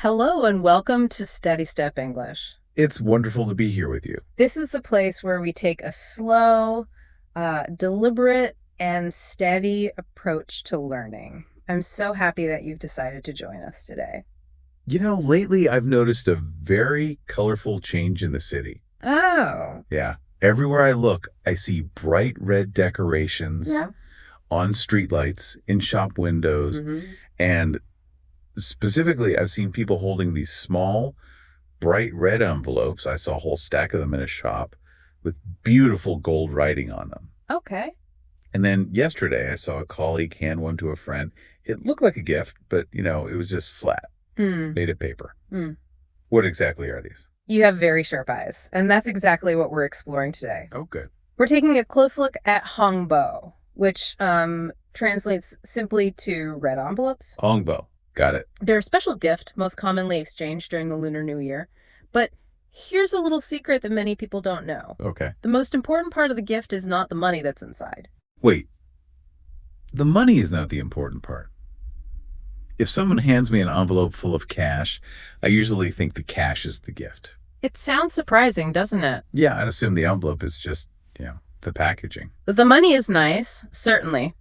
Hello and welcome to SteadyStep English. It's wonderful to be here with you. This is the place where we take a slow, deliberate, and steady approach to learning. I'm so happy that you've decided to join us today. Lately I've noticed a very colorful change in the city. Oh. Yeah. Everywhere I look, I see bright red decorations on streetlights, in shop windows, and specifically, I've seen people holding these small, bright red envelopes. I saw a whole stack of them in a shop with beautiful gold writing on them. Okay. And then yesterday, I saw a colleague hand one to a friend. It looked like a gift, but, it was just flat, made of paper. What exactly are these? You have very sharp eyes, and that's exactly what we're exploring today. Oh, good. We're taking a close look at hóngbāo, which translates simply to red envelopes. Hóngbāo. Got it. They're a special gift, most commonly exchanged during the Lunar New Year. But here's a little secret that many people don't know. Okay. The most important part of the gift is not the money that's inside. Wait. The money is not the important part. If someone hands me an envelope full of cash, I usually think the cash is the gift. It sounds surprising, doesn't it? Yeah, I'd assume the envelope is just, the packaging. The money is nice, certainly.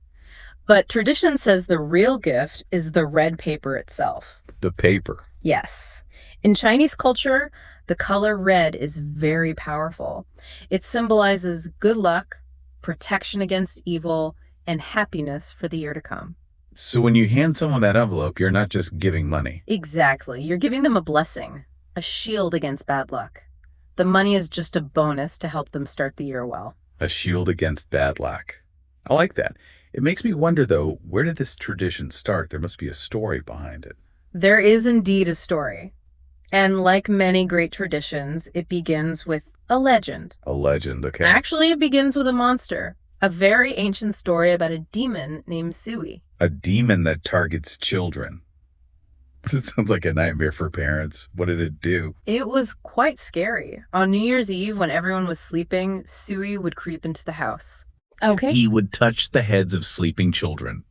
But tradition says the real gift is the red paper itself. The paper. Yes. In Chinese culture, the color red is very powerful. It symbolizes good luck, protection against evil, and happiness for the year to come. So when you hand someone that envelope, you're not just giving money. Exactly. You're giving them a blessing, a shield against bad luck. The money is just a bonus to help them start the year well. A shield against bad luck. I like that. It makes me wonder, though, where did this tradition start? There must be a story behind it. There is indeed a story. And like many great traditions, it begins with a legend. A legend, okay. Actually, it begins with a monster. A very ancient story about a demon named Sui. A demon that targets children. This sounds like a nightmare for parents. What did it do? It was quite scary. On New Year's Eve, when everyone was sleeping, Sui would creep into the house. Okay. He would touch the heads of sleeping children.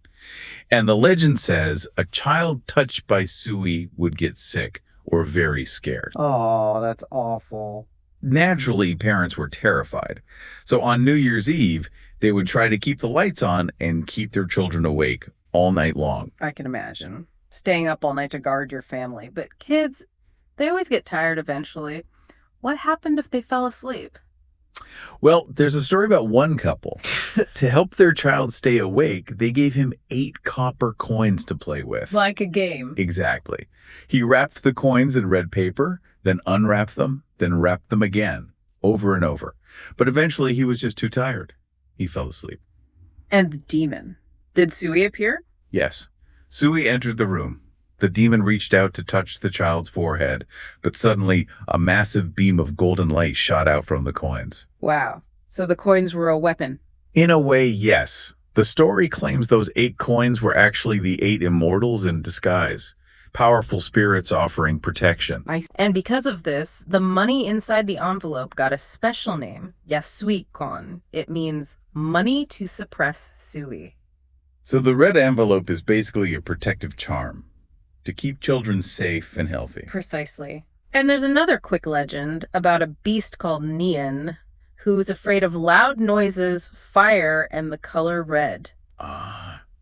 And the legend says a child touched by Sui would get sick or very scared. Oh, that's awful. Naturally, parents were terrified. So on New Year's Eve, they would try to keep the lights on and keep their children awake all night long. I can imagine. Staying up all night to guard your family. But kids, they always get tired eventually. What happened if they fell asleep? Well, there's a story about one couple. To help their child stay awake, they gave him 8 copper coins to play with. Like a game. Exactly. He wrapped the coins in red paper, then unwrapped them, then wrapped them again, over and over. But eventually he was just too tired. He fell asleep. And the demon. Did Sui appear? Yes. Sui entered the room. The demon reached out to touch the child's forehead, but suddenly a massive beam of golden light shot out from the coins. Wow. So the coins were a weapon. In a way, yes. The story claims those 8 coins were actually the 8 immortals in disguise, powerful spirits offering protection. And because of this, the money inside the envelope got a special name, Yasui-kon. It means money to suppress Sui. So the red envelope is basically a protective charm to keep children safe and healthy. Precisely. And there's another quick legend about a beast called Nian, who's afraid of loud noises, fire, and the color red.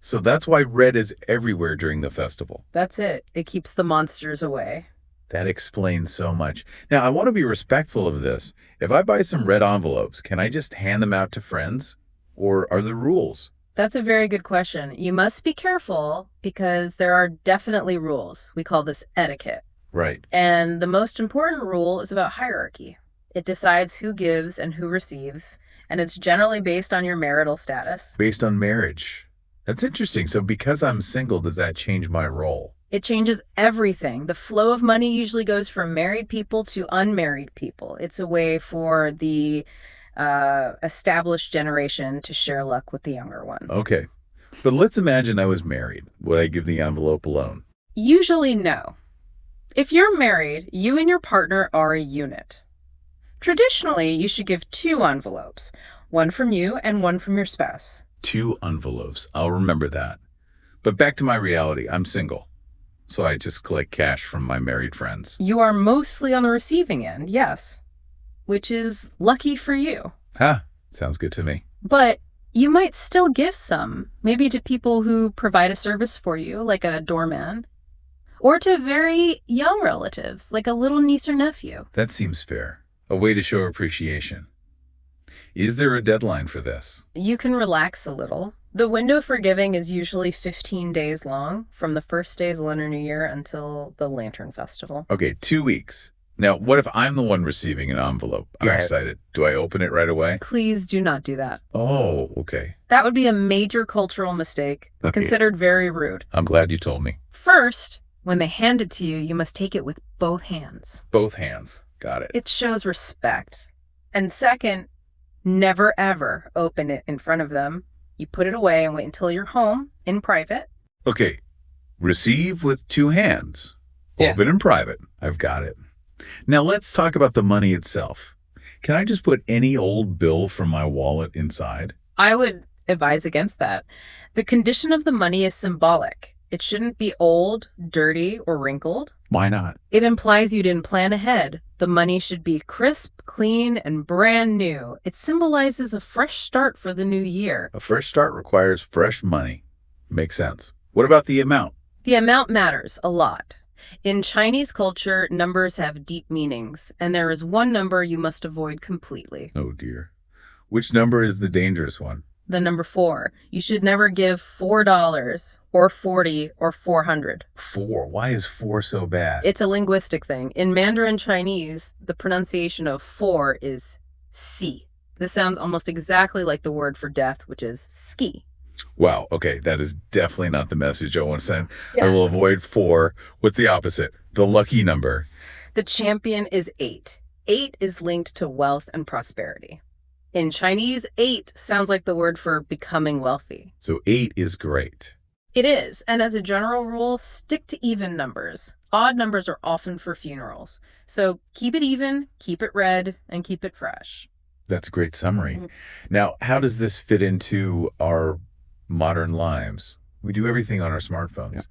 So that's why red is everywhere during the festival. That's it. It keeps the monsters away. That explains so much. Now, I want to be respectful of this. If I buy some red envelopes, can I just hand them out to friends? Or are there rules? That's a very good question. You must be careful because there are definitely rules. We call this etiquette. Right. And the most important rule is about hierarchy. It decides who gives and who receives, and it's generally based on your marital status. Based on marriage. That's interesting. So because I'm single, does that change my role? It changes everything. The flow of money usually goes from married people to unmarried people. It's a way for the established generation to share luck with the younger one. Okay. But let's imagine I was married. Would I give the envelope alone? Usually no. If you're married, you and your partner are a unit. Traditionally, you should give 2 envelopes, one from you and one from your spouse. 2 envelopes. I'll remember that. But back to my reality. I'm single. So I just collect cash from my married friends. You are mostly on the receiving end, yes, which is lucky for you. Huh, sounds good to me. But you might still give some, maybe to people who provide a service for you, like a doorman, or to very young relatives, like a little niece or nephew. That seems fair. A way to show appreciation. Is there a deadline for this? You can relax a little. The window for giving is usually 15 days long, from the first day of Lunar New Year until the Lantern Festival. Okay, 2 weeks. Now, what if I'm the one receiving an envelope? I'm excited. Do I open it right away? Please do not do that. Oh, okay. That would be a major cultural mistake. It's considered very rude. I'm glad you told me. First, when they hand it to you, you must take it with both hands. Both hands. Got it. It shows respect. And second, never ever open it in front of them. You put it away and wait until you're home in private. Okay. Receive with 2 hands. Yeah. Open in private. I've got it. Now let's talk about the money itself. Can I just put any old bill from my wallet inside? I would advise against that. The condition of the money is symbolic. It shouldn't be old, dirty, or wrinkled. Why not? It implies you didn't plan ahead. The money should be crisp, clean, and brand new. It symbolizes a fresh start for the new year. A fresh start requires fresh money. Makes sense. What about the amount? The amount matters a lot. In Chinese culture, numbers have deep meanings, and there is one number you must avoid completely. Oh dear. Which number is the dangerous one? The number 4. You should never give $4 or 40 or 400. 4. Why is 4 so bad? It's a linguistic thing. In Mandarin Chinese, the pronunciation of 4 is si. This sounds almost exactly like the word for death, which is ski. Wow. Okay. That is definitely not the message I want to send. Yeah. I will avoid 4. What's the opposite? The lucky number. The champion is 8. 8 is linked to wealth and prosperity. In Chinese, 8 sounds like the word for becoming wealthy. So 8 is great. It is. And as a general rule, stick to even numbers. Odd numbers are often for funerals. So keep it even, keep it red, and keep it fresh. That's a great summary. Now, how does this fit into our modern lives? We do everything on our smartphones. Yeah.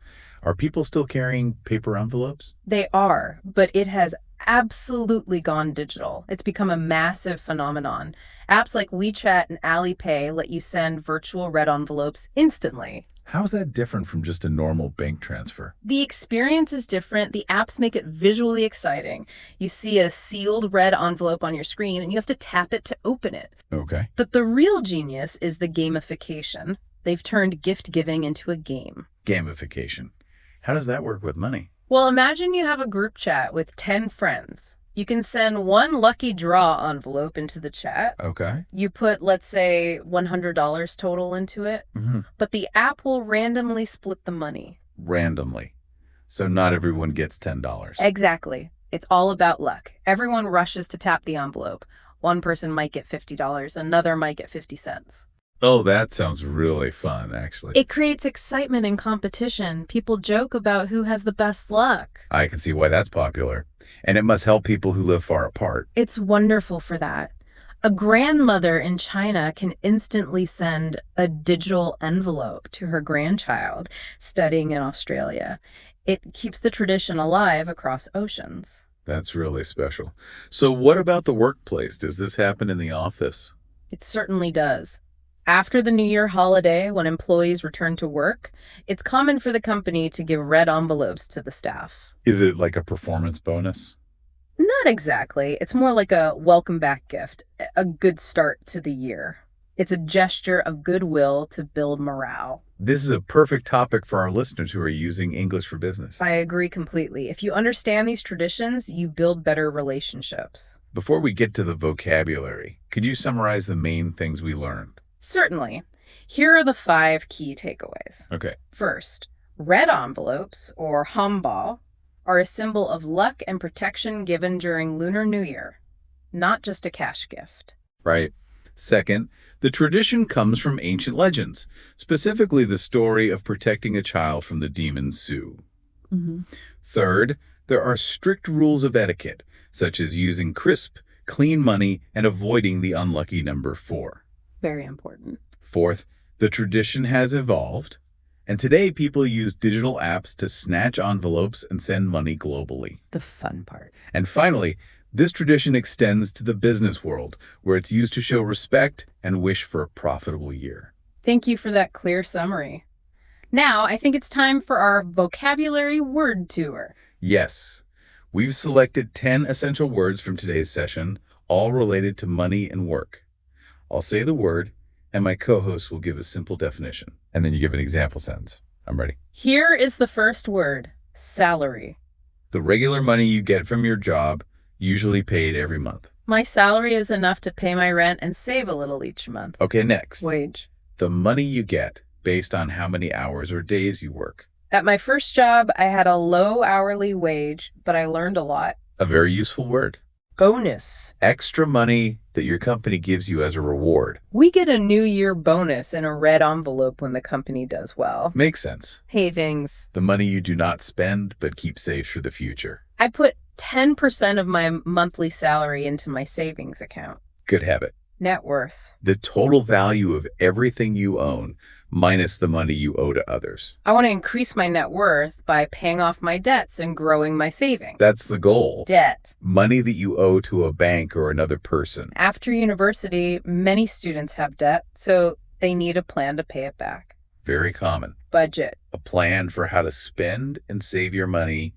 Are people still carrying paper envelopes? They are, but it has absolutely gone digital. It's become a massive phenomenon. Apps like WeChat and Alipay let you send virtual red envelopes instantly. How's that different from just a normal bank transfer? The experience is different. The apps make it visually exciting. You see a sealed red envelope on your screen and you have to tap it to open it. Okay. But the real genius is the gamification. They've turned gift giving into a game. Gamification. How does that work with money? Well, imagine you have a group chat with 10 friends. You can send one lucky draw envelope into the chat. Okay. You put, let's say, $100 total into it, but the app will randomly split the money. Randomly. So not everyone gets $10. Exactly. It's all about luck. Everyone rushes to tap the envelope. One person might get $50, another might get 50 cents. Oh, that sounds really fun, actually. It creates excitement and competition. People joke about who has the best luck. I can see why that's popular. And it must help people who live far apart. It's wonderful for that. A grandmother in China can instantly send a digital envelope to her grandchild studying in Australia. It keeps the tradition alive across oceans. That's really special. So what about the workplace? Does this happen in the office? It certainly does. After the New Year holiday, when employees return to work, it's common for the company to give red envelopes to the staff. Is it like a performance bonus? Not exactly. It's more like a welcome back gift, a good start to the year. It's a gesture of goodwill to build morale. This is a perfect topic for our listeners who are using English for Business. I agree completely. If you understand these traditions, you build better relationships. Before we get to the vocabulary, could you summarize the main things we learned? Certainly. Here are the 5 key takeaways. Okay. First, red envelopes, or hóngbāo, are a symbol of luck and protection given during Lunar New Year, not just a cash gift. Right. Second, the tradition comes from ancient legends, specifically the story of protecting a child from the demon Su. Third, there are strict rules of etiquette, such as using crisp, clean money and avoiding the unlucky number 4. Very important. Fourth, the tradition has evolved. And today, people use digital apps to snatch envelopes and send money globally. The fun part. And finally, this tradition extends to the business world, where it's used to show respect and wish for a profitable year. Thank you for that clear summary. Now, I think it's time for our vocabulary word tour. Yes, we've selected 10 essential words from today's session, all related to money and work. I'll say the word, and my co-host will give a simple definition. And then you give an example sentence. I'm ready. Here is the first word, salary. The regular money you get from your job, usually paid every month. My salary is enough to pay my rent and save a little each month. Okay, next. Wage. The money you get based on how many hours or days you work. At my first job, I had a low hourly wage, but I learned a lot. A very useful word. Bonus. Extra money that your company gives you as a reward. We get a New Year bonus in a red envelope when the company does well. Makes sense. Savings. The money you do not spend but keep safe for the future. I put 10% of my monthly salary into my savings account. Good habit. Net worth. The total value of everything you own minus the money you owe to others. I want to increase my net worth by paying off my debts and growing my savings. That's the goal. Debt. Money that you owe to a bank or another person. After university, many students have debt, so they need a plan to pay it back. Very common. Budget. A plan for how to spend and save your money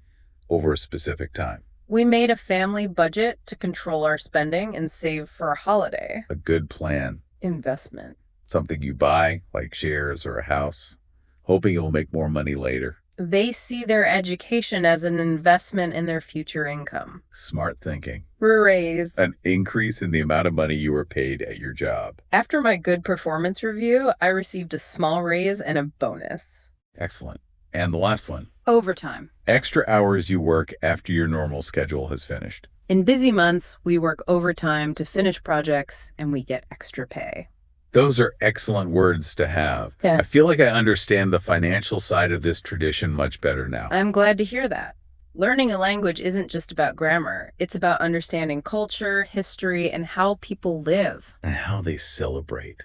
over a specific time. We made a family budget to control our spending and save for a holiday. A good plan. Investment. Something you buy, like shares or a house, hoping it will make more money later. They see their education as an investment in their future income. Smart thinking. Raise. An increase in the amount of money you were paid at your job. After my good performance review, I received a small raise and a bonus. Excellent. And the last one. Overtime. Extra hours you work after your normal schedule has finished. In busy months, we work overtime to finish projects and we get extra pay. Those are excellent words to have. Yeah. I feel like I understand the financial side of this tradition much better now. I'm glad to hear that. Learning a language isn't just about grammar. It's about understanding culture, history, and how people live. And how they celebrate.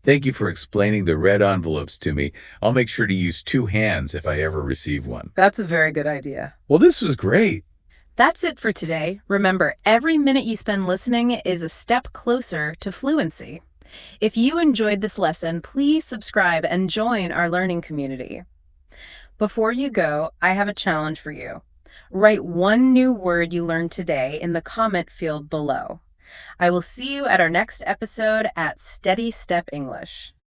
Thank you for explaining the red envelopes to me. I'll make sure to use 2 hands if I ever receive one. That's a very good idea. Well, this was great. That's it for today. Remember, every minute you spend listening is a step closer to fluency. If you enjoyed this lesson, please subscribe and join our learning community. Before you go, I have a challenge for you. Write one new word you learned today in the comment field below. I will see you at our next episode at SteadyStep English.